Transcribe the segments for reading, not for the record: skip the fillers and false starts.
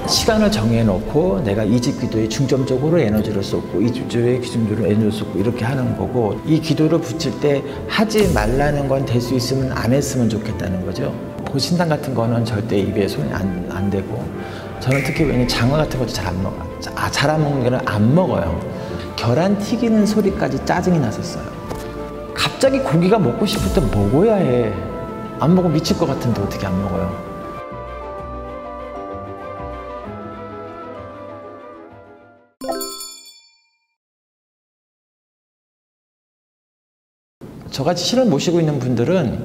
시간을 정해놓고 내가 이 집 기도에 중점적으로 에너지를 쏟고 이 집 기도에 중점적으로 에너지를 쏟고 이렇게 하는 거고, 이 기도를 붙일 때 하지 말라는 건 될 수 있으면 안 했으면 좋겠다는 거죠. 보신당 같은 거는 절대 입에 손이 안 대고, 저는 특히 왜냐면 장어 같은 것도 잘 안 먹어요. 잘 안 먹는 거는 안 먹어요. 계란 튀기는 소리까지 짜증이 났었어요. 갑자기 고기가 먹고 싶을 때 먹어야 해. 안 먹으면 미칠 것 같은데 어떻게 안 먹어요. 저같이 신을 모시고 있는 분들은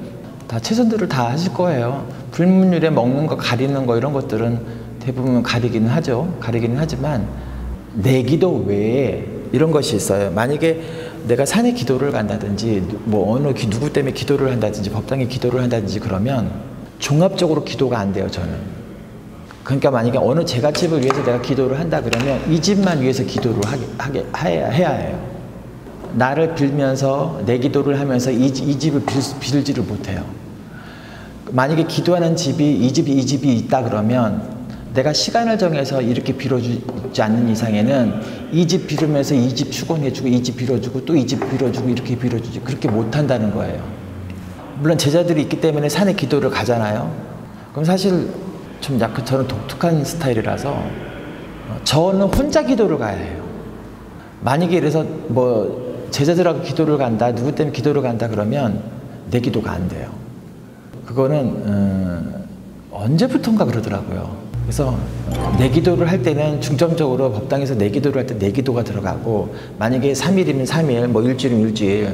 다 최선들을 다 하실 거예요. 불문율에 먹는 거, 가리는 거 이런 것들은 대부분 가리기는 하죠. 가리기는 하지만 내 기도 외에 이런 것이 있어요. 만약에 내가 산에 기도를 간다든지 뭐 어느 누구 때문에 기도를 한다든지 법당에 기도를 한다든지 그러면 종합적으로 기도가 안 돼요, 저는. 그러니까 만약에 어느 제갓집을 위해서 내가 기도를 한다 그러면 이 집만 위해서 기도를 해야 해요. 나를 빌면서 내 기도를 하면서 이 집을 빌지를 못해요. 만약에 기도하는 집이 이 집이 있다 그러면 내가 시간을 정해서 이렇게 빌어주지 않는 이상에는 이 집 빌으면서 이 집 축원해주고 이 집 빌어주고 또 이 집 빌어주고 이렇게 빌어주지, 그렇게 못한다는 거예요. 물론 제자들이 있기 때문에 산에 기도를 가잖아요. 그럼 사실 좀 약간 저는 독특한 스타일이라서 저는 혼자 기도를 가야 해요. 만약에 이래서 뭐 제자들하고 기도를 간다, 누구 때문에 기도를 간다 그러면 내 기도가 안 돼요. 그거는 언제부턴가 그러더라고요. 그래서 내 기도를 할 때는 중점적으로 법당에서 내 기도를 할 때 내 기도가 들어가고, 만약에 3일이면 3일, 뭐 일주일이면 일주일,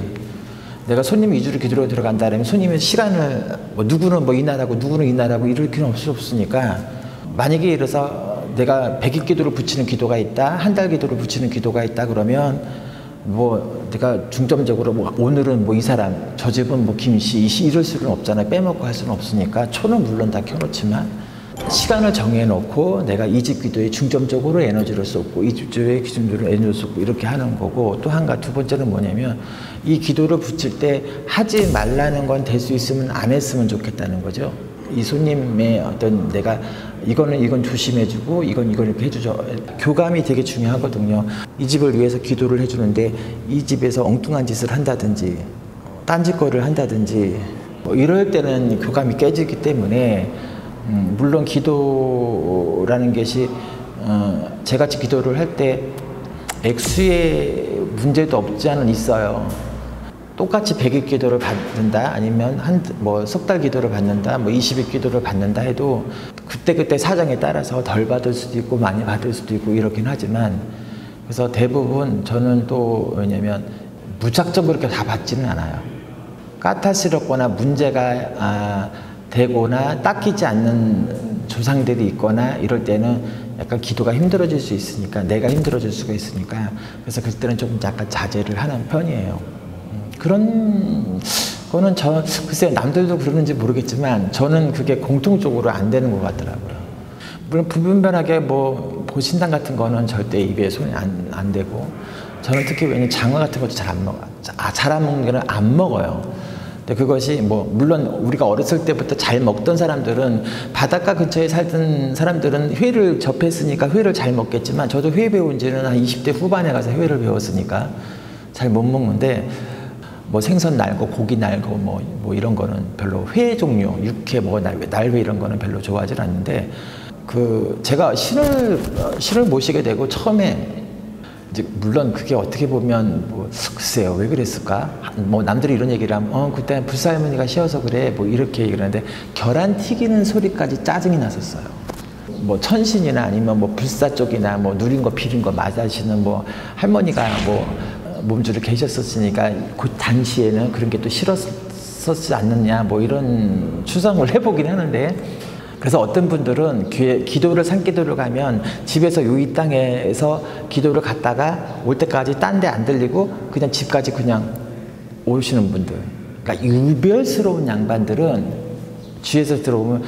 내가 손님 위주로 기도로 들어간다 그러면 손님의 시간을 뭐 누구는 뭐 이날하고 누구는 이날하고 이럴 필요는 없으니까, 만약에 이래서 내가 100일 기도를 붙이는 기도가 있다, 한 달 기도를 붙이는 기도가 있다 그러면 뭐 내가 중점적으로 뭐 오늘은 뭐 이 사람, 저 집은 뭐 김씨, 이씨 이럴 수는 없잖아요. 빼먹고 할 수는 없으니까 초는 물론 다 켜놓지만 시간을 정해놓고 내가 이 집 기도에 중점적으로 에너지를 쏟고 이 집 기도에 중점적으로 에너지를 쏟고 이렇게 하는 거고, 또 두 번째는 뭐냐면 이 기도를 붙일 때 하지 말라는 건 될 수 있으면 안 했으면 좋겠다는 거죠. 이 손님의 어떤 내가 이건 조심해주고 이건 이렇게 해주죠. 교감이 되게 중요하거든요. 이 집을 위해서 기도를 해주는데 이 집에서 엉뚱한 짓을 한다든지 딴짓거리를 한다든지 뭐 이럴 때는 교감이 깨지기 때문에 물론 기도라는 것이 제같이 기도를 할 때 액수의 문제도 없지 않은 있어요. 똑같이 100일 기도를 받는다, 아니면 뭐 석 달 기도를 받는다, 뭐 20일 기도를 받는다 해도 그때 사정에 따라서 덜 받을 수도 있고 많이 받을 수도 있고 이렇긴 하지만, 그래서 대부분 저는 또 왜냐면 무작정 그렇게 다 받지는 않아요. 까탈스럽거나 문제가 되거나 닦이지 않는 조상들이 있거나 이럴 때는 약간 기도가 힘들어질 수 있으니까, 내가 힘들어질 수가 있으니까, 그래서 그때는 좀 약간 자제를 하는 편이에요. 그런 거는 글쎄요, 남들도 그러는지 모르겠지만 저는 그게 공통적으로 안 되는 것 같더라고요. 물론 불분별하게 뭐 보신당 같은 거는 절대 입에 손이 안 대고, 저는 특히 왜냐면 장어 같은 것도 잘 안 먹어요. 잘 안 먹는 거는 안 먹어요. 근데 그것이 뭐 물론 우리가 어렸을 때부터 잘 먹던 사람들은, 바닷가 근처에 살던 사람들은 회를 접했으니까 회를 잘 먹겠지만, 저도 회 배운 지는 한 20대 후반에 가서 회를 배웠으니까 잘 못 먹는데, 뭐 생선 날고 고기 날고 뭐 이런 거는 별로, 회 종류, 육회 뭐 날회 이런 거는 별로 좋아하지 않는데, 제가 신을 모시게 되고 처음에 이제 물론 그게 어떻게 보면 뭐 글쎄요 왜 그랬을까, 뭐 남들이 이런 얘기를 하면 그때 불사할머니가 쉬어서 그래 뭐 이렇게 얘기를 하는데, 계란 튀기는 소리까지 짜증이 났었어요. 뭐 천신이나 아니면 뭐 불사 쪽이나 뭐 누린 거 비린 거 맞으시는 뭐 할머니가 뭐 몸주로 계셨었으니까 그 당시에는 그런 게 또 싫었었지 않느냐 뭐 이런 추상을 해보긴 하는데, 그래서 어떤 분들은 기도를 산기도를 가면 집에서 이 땅에서 기도를 갔다가 올 때까지 딴 데 안 들리고 그냥 집까지 그냥 오시는 분들, 그러니까 유별스러운 양반들은 주위에서 들어오면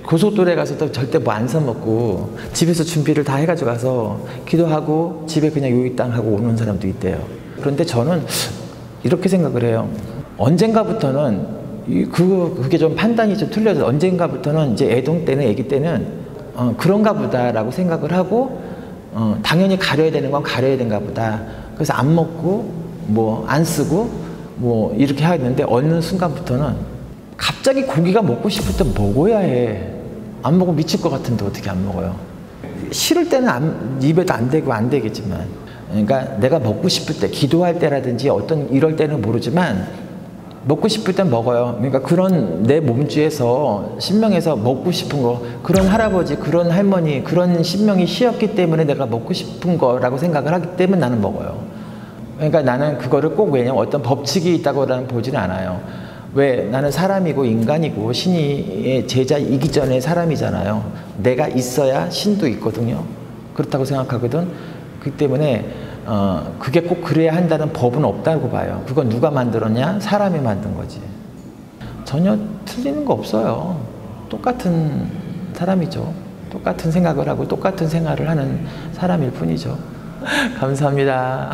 고속도로에 가서도 절대 뭐 안 사먹고 집에서 준비를 다 해가지고 가서 기도하고 집에 그냥 이 땅 하고 오는 사람도 있대요. 그런데 저는 이렇게 생각을 해요. 언젠가부터는 그게 좀 판단이 좀 틀려서, 언젠가부터는 이제 애기 때는 그런가 보다라고 생각을 하고 당연히 가려야 되는 건 가려야 되는가 보다. 그래서 안 먹고 뭐 안 쓰고 뭐 이렇게 하는데 어느 순간부터는 갑자기 고기가 먹고 싶을 때 먹어야 해. 안 먹으면 미칠 것 같은데 어떻게 안 먹어요? 싫을 때는 입에도 안 대고 안 되겠지만, 그러니까 내가 먹고 싶을 때, 기도할 때라든지 어떤 이럴 때는 모르지만 먹고 싶을 땐 먹어요. 그러니까 그런 내 몸주에서 신명에서 먹고 싶은 거, 그런 할아버지, 그런 할머니, 그런 신명이 쉬었기 때문에 내가 먹고 싶은 거라고 생각을 하기 때문에 나는 먹어요. 그러니까 나는 그거를 꼭 왜냐면 어떤 법칙이 있다고는 보지는 않아요. 왜? 나는 사람이고 인간이고 신의 제자이기 전에 사람이잖아요. 내가 있어야 신도 있거든요. 그렇다고 생각하거든. 그렇기 때문에 그게 꼭 그래야 한다는 법은 없다고 봐요. 그건 누가 만들었냐? 사람이 만든 거지. 전혀 틀리는 거 없어요. 똑같은 사람이죠. 똑같은 생각을 하고 똑같은 생활을 하는 사람일 뿐이죠. 감사합니다.